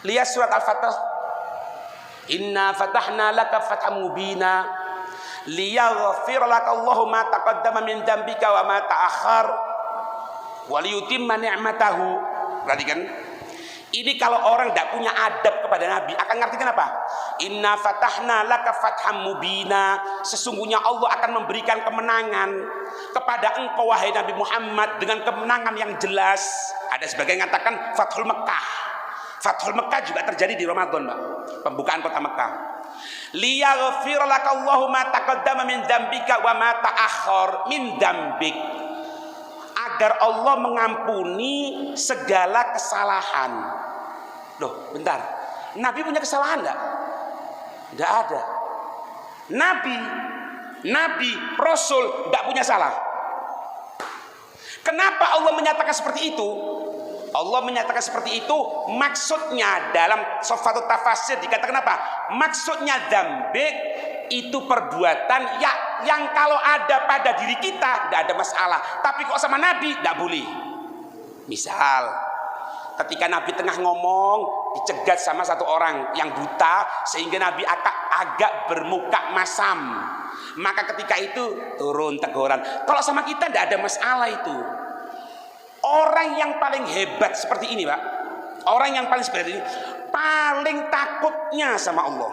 Lihat surat Al-Fatah. Inna fatahna laka fatham mubina liyaghfir laka Allahu ma taqaddama min dzambika wa ma ta'akhkhar wa liyutimma ni'matahu. Perhatikan. Ini kalau orang tidak punya adab kepada Nabi akan ngerti kenapa? Inna fatahna laka fatham mubina. Sesungguhnya Allah akan memberikan kemenangan kepada engkau wahai Nabi Muhammad dengan kemenangan yang jelas. Ada sebagian yang mengatakan Fathul Mekkah. Fathul Mekkah juga terjadi di Ramadan, Pak. Pembukaan kota Mekkah. Liyaghfir laka Allahu ma taqaddama min dzambika wa ma ta'akhkhar min dzambik. Agar Allah mengampuni segala kesalahan. Loh, bentar. Nabi punya kesalahan enggak? Enggak ada. Nabi, Rasul enggak punya salah. Kenapa Allah menyatakan seperti itu? Allah menyatakan seperti itu maksudnya dalam Sofatut Tafasir dikatakan apa? Maksudnya dzambik itu perbuatan yang kalau ada pada diri kita tidak ada masalah, tapi kok sama Nabi tidak boleh. Misal ketika Nabi tengah ngomong dicegat sama satu orang yang buta sehingga Nabi agak bermuka masam, maka ketika itu turun teguran. Kalau sama kita tidak ada masalah itu. Orang yang paling hebat seperti ini, Pak, orang yang paling seperti ini paling takutnya sama Allah.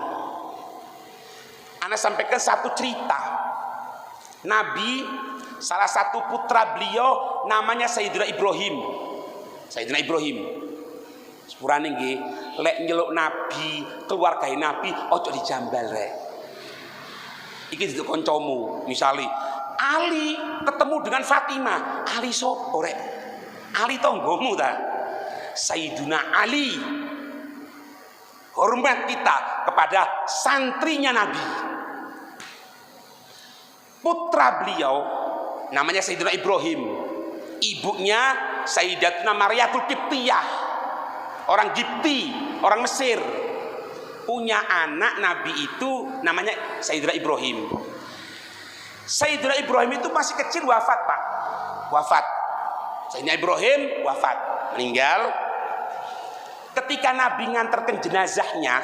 Ana sampaikan satu cerita. Nabi, salah satu putra beliau namanya Sayyidina Ibrahim. Sayyidina Ibrahim. Sepurane nggih, lek nyeluk Nabi, keluarga Nabi, ojo dijambal rek. Iki dituk kancamu, misali Ali ketemu dengan Fatimah, Ali sapa rek? Ali tonggomu ta? Sayyidina Ali. Hormat kita kepada santrinya Nabi. Putra beliau namanya Sayyidina Ibrahim. Ibunya Sayyidatuna Maryatul Qibtiyah. Orang Qibti, orang Mesir. Punya anak Nabi itu namanya Sayyidina Ibrahim. Sayyidina Ibrahim itu masih kecil wafat, Pak. Wafat. Sayyidina Ibrahim wafat, meninggal. Ketika Nabi nganterkan jenazahnya,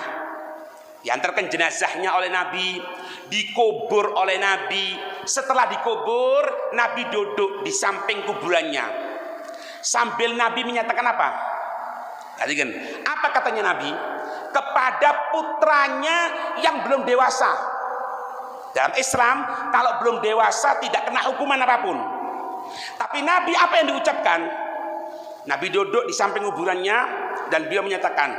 diantarkan jenazahnya oleh Nabi, dikubur oleh Nabi. Setelah dikubur, Nabi duduk di samping kuburannya. Sambil Nabi menyatakan apa? Perhatikan, apa katanya Nabi? Kepada putranya yang belum dewasa. Dalam Islam, kalau belum dewasa tidak kena hukuman apapun. Tapi Nabi apa yang diucapkan? Nabi duduk di samping kuburannya dan beliau menyatakan,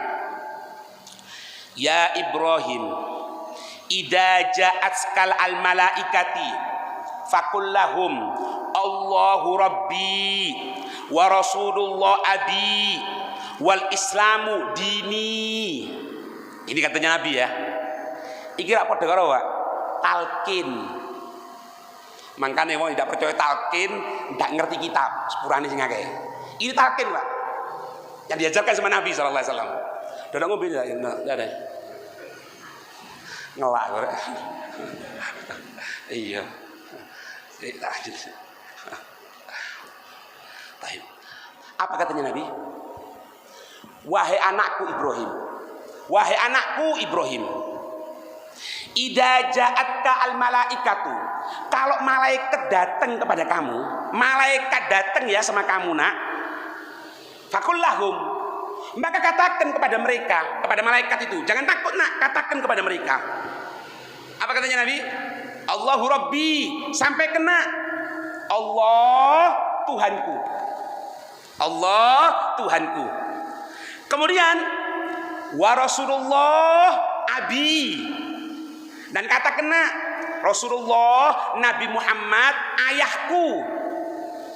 Ya Ibrahim, idza ja'at skal al malaikati faqul lahum Allahu rabbi wa rasulullah abi wal islamu dini. Ini katanya Nabi ya. Iki rak padha karo Pak talqin. Makanya mau tidak percaya talqin, tidak ngerti kitab, sepurane sing akeh. Ini talqin, Pak. Yang diajarkan sama Nabi sallallahu alaihi wasallam. Dodok ngombe ya, enggak ada. Ngelak kok. Iya. Lanjut. Baik. Apa katanya Nabi? Wahai anakku Ibrahim. Wahai anakku Ibrahim. Idza ja'atka al malaikatu. Kalau malaikat datang kepada kamu, malaikat datang ya sama kamu nak. Faqul lahum. Maka katakan kepada mereka, kepada malaikat itu, jangan takut nak, katakan kepada mereka. Apa katanya Nabi? Allahu Rabbi, sampai kena Allah Tuhanku. Allah Tuhanku. Kemudian wa Rasulullah abi. Dan kata kena Rasulullah Nabi Muhammad ayahku.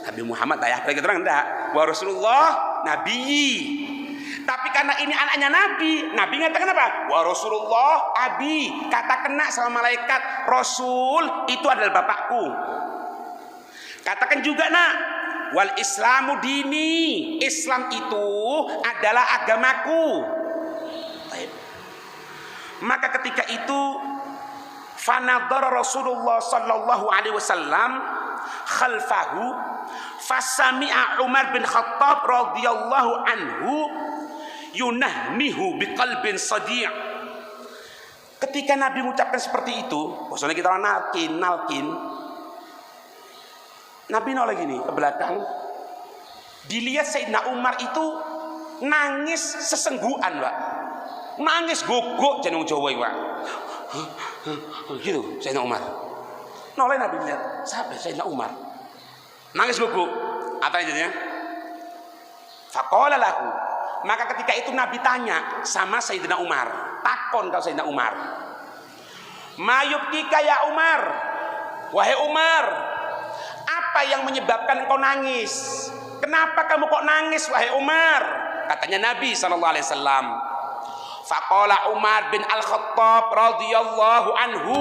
Nabi Muhammad ayah kita terang enggak? Wa Rasulullah nabi. Tapi karena ini anaknya Nabi, Nabi ngatakan apa? Wa Rasulullah abi. Kata kena sama malaikat, Rasul itu adalah bapakku. Katakan juga nak, wal islamu dini. Islam itu adalah agamaku. Baik. Maka ketika itu fanadhara Rasulullah sallallahu alaihi wasallam khalfahu fasami'a Umar bin Khattab radhiyallahu anhu yunahnihu biqalbin sadi'. Ketika Nabi mengucapkan seperti itu, maksudnya kita orang nalkin, Nabi noleh gini ke belakang, dilihat Sayyidina Umar itu nangis sesenggukan, Pak. Nangis gogok jeneng Jawa, Pak. Gitu Sayyidina Umar. Noleh Nabi lihat, siapa Sayyidina Umar? Nangis gogok. Apa jadinya? Faqala lahu. Maka ketika itu Nabi tanya sama Sayyidina Umar, takon kau Sayyidina Umar, mayubkika ya Umar, wahai Umar, apa yang menyebabkan kau nangis? Kenapa kamu kok nangis wahai Umar? Katanya Nabi SAW. Faqala Umar bin Al-Khattab radhiyallahu anhu.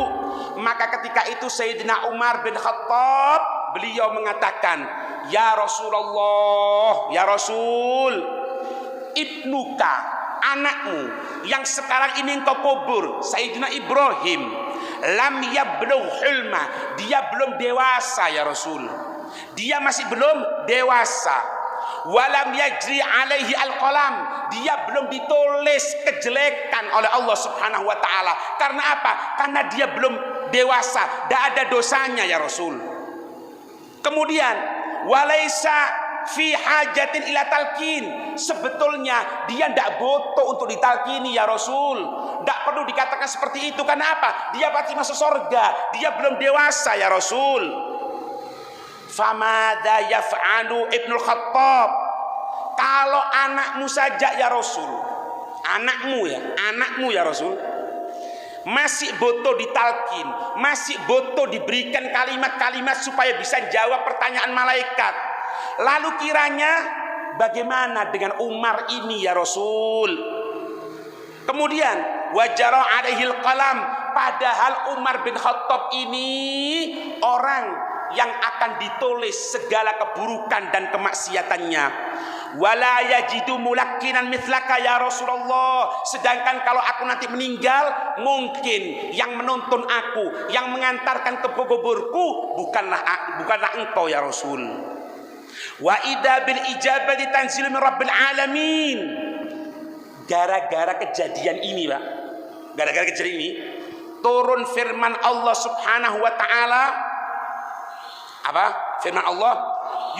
Maka ketika itu Sayyidina Umar bin Khattab, beliau mengatakan, ya Rasulullah, ya Rasul, ibnuka, anakmu yang sekarang ini engkau kubur, Sayyidina Ibrahim, lam yablugh hulma, dia belum dewasa ya Rasul, dia masih belum dewasa. Walam yajri alaihi alqalam, dia belum ditulis kejelekan oleh Allah Subhanahu wa taala. Karena apa? Karena dia belum dewasa, tidak ada dosanya ya Rasul. Kemudian walaisa fi hajatin ila talqin, sebetulnya dia tidak butuh untuk ditalkini ya Rasul, tidak perlu dikatakan seperti itu. Karena apa? Dia pasti masuk surga, dia belum dewasa ya Rasul. Famadha yaf'alu Ibnul Khattab, kalau anakmu saja ya Rasul, anakmu ya Rasul, masih butuh ditalkin, masih butuh diberikan kalimat-kalimat supaya bisa jawab pertanyaan malaikat, lalu kiranya bagaimana dengan Umar ini ya Rasul? Kemudian wajara alaihil qalam, padahal Umar bin Khattab ini orang yang akan ditulis segala keburukan dan kemaksiatannya. Wala yajidu mulakkinan mithlaka ya Rasulullah, sedangkan kalau aku nanti meninggal, mungkin yang menuntun aku, yang mengantarkan ke kuburku bukanlah engkau ya Rasul. Wa idza bil ijabati tanzilu min rabbil alamin. Gara-gara kejadian ini, Pak, gara-gara kejadian ini turun firman Allah Subhanahu wa taala. Apa firman Allah?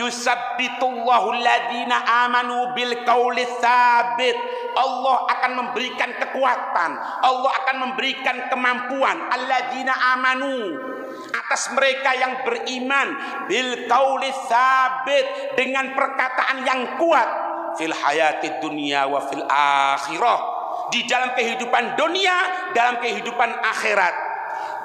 Yusabbitullahu alladhina amanu bil qauli tsabit. Allah akan memberikan kekuatan, Allah akan memberikan kemampuan alladzina amanu, atas mereka yang beriman, bil qauli tsabit, dengan perkataan yang kuat, fil hayatid dunya wa fil akhirah, di dalam kehidupan dunia, dalam kehidupan akhirat.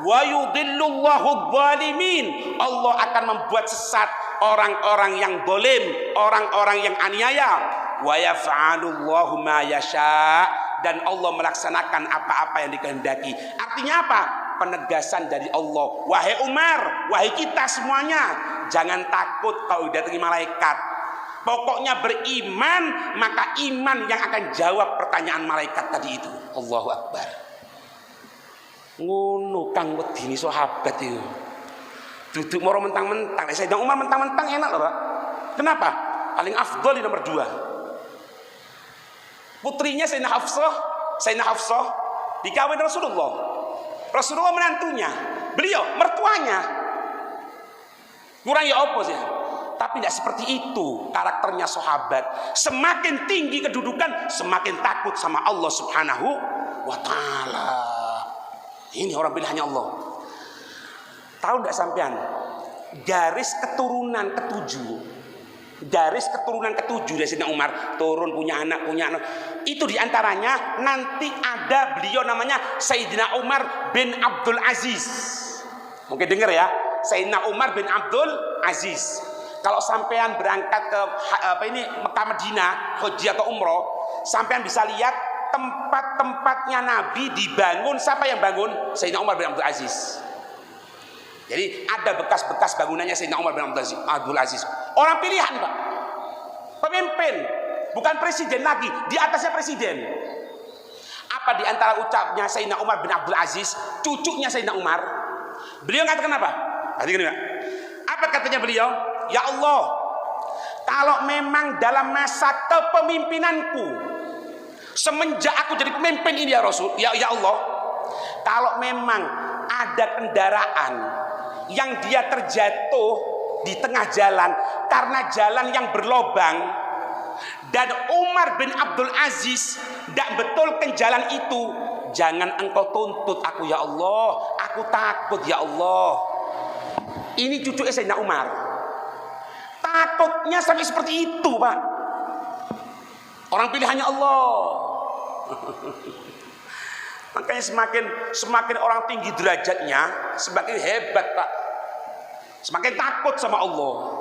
Wa yudhillullahu dzalimin, Allah akan membuat sesat orang-orang yang zalim, orang-orang yang aniaya. Wa yaf'alullahu ma yasha, dan Allah melaksanakan apa-apa yang dikehendaki. Artinya apa? Penegasan dari Allah. Wahai Umar, wahai kita semuanya, jangan takut kalau didatangi malaikat. Pokoknya beriman, maka iman yang akan jawab pertanyaan malaikat tadi itu. Allahu Akbar. Ngono kang wedine sahabat itu. Duduk moro mentang-mentang. Sayyidina Umar mentang-mentang enak loh, Pak. Kenapa? Paling afdal di nomor 2. Putrinya Sayyidina Hafsah dikawin Rasulullah. Rasulullah menantunya, beliau mertuanya. Kurang ya apa sih? Tapi tidak seperti itu karakternya sahabat. Semakin tinggi kedudukan, semakin takut sama Allah Subhanahu wa taala. Ini orang pilihannya Allah. Tahu enggak sampean? Garis keturunan dari Sayyidina Umar, turun punya anak. Itu diantaranya nanti ada beliau namanya Sayyidina Umar bin Abdul Aziz. Mungkin dengar ya, Sayyidina Umar bin Abdul Aziz. Kalau sampean berangkat ke Mekah Madinah, haji atau umroh, sampean bisa lihat tempat-tempatnya Nabi dibangun. Siapa yang bangun? Sayyidina Umar bin Abdul Aziz. Jadi ada bekas-bekas bangunannya Sayyidina Umar bin Abdul Aziz. Orang pilihan, Pak. Pemimpin, bukan presiden lagi, di atasnya presiden. Apa di antara ucapnya Sayyidina Umar bin Abdul Aziz, cucunya Sayyidina Umar? Beliau katakan apa? Apa katanya beliau? Ya Allah, kalau memang dalam masa kepemimpinanku Semenjak aku jadi pemimpin ini ya Rasul, ya Allah, kalau memang ada kendaraan yang dia terjatuh di tengah jalan karena jalan yang berlobang dan Umar bin Abdul Aziz tidak betulkan jalan itu, jangan engkau tuntut aku ya Allah, aku takut ya Allah. Ini cucu Sayyidina Umar, takutnya sampai seperti itu Pak. Orang pilihannya Allah. Makanya semakin orang tinggi derajatnya, semakin hebat Pak, semakin takut sama Allah.